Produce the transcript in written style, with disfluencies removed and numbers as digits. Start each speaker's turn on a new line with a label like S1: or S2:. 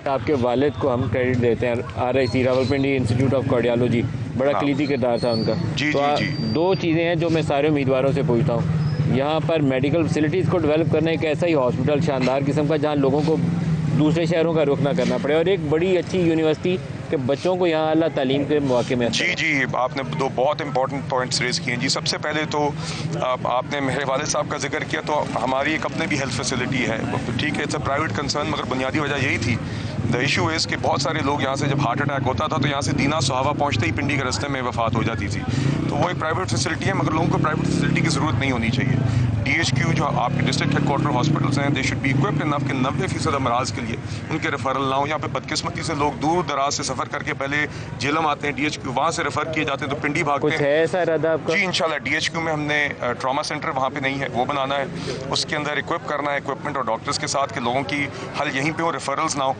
S1: आपके वालिद को हम क्रेडिट देते हैं, RIC Rawalpindi institute of cardiology, बड़ा
S2: हाँ।
S1: कलीदी किरदार था उनका।
S2: जी
S1: तो
S2: जी जी।
S1: दो चीज़ें हैं जो मैं सारे उम्मीदवारों से पूछता हूँ। यहाँ पर मेडिकल फैसिलिटीज़ को डेवलप करना, एक ऐसा ही हॉस्पिटल शानदार किस्म का जहाँ लोगों को दूसरे शहरों का रुख ना करना पड़े, और एक बड़ी अच्छी यूनिवर्सिटी कि बच्चों को यहाँ अल्लाह तालीम के मौके में।
S2: जी जी, आपने दो बहुत इंपॉर्टेंट पॉइंट्स रेज़ किए हैं जी। सबसे पहले तो आपने मेरे वालिद साहब का जिक्र किया, तो हमारी एक अपने भी हेल्थ फैसिलिटी है, ठीक है, इट्स अ प्राइवेट कंसर्न, मगर बुनियादी वजह यही थी। द इशू इज़ कि बहुत सारे लोग यहाँ से जब हार्ट अटैक होता था तो यहाँ से दीना सुहावा पहुँचते ही पिंडी के रास्ते में वफात हो जाती थी। तो वो एक प्राइवेट फैसिलिटी है, मगर लोगों को प्राइवेट फैसिलिटी की ज़रूरत नहीं होनी चाहिए। DHQ जो आपके डिस्ट्रिक्ट हेडक्वार्टर हॉस्पिटल्स हैं, they should be equipped enough कि 90% अमराज के लिए उनके रेफरल ना हो। यहाँ पे बदकिस्मती से लोग दूर दराज से सफ़र करके पहले जेलम आते हैं, DHQ वहाँ से रेफ़र किए जाते हैं तो पिंडी भागते
S1: कुछ
S2: हैं।
S1: है ऐसा इरादा आपका?
S2: जी इंशाल्लाह, DHQ में हमने ट्रॉमा सेंटर वहाँ पे नहीं है, वो बनाना है, उसके अंदर इक्विप करना है इक्विपमेंट और डॉक्टर्स के साथ कि लोगों की हल यहीं पे हो, रेफरल्स ना हो।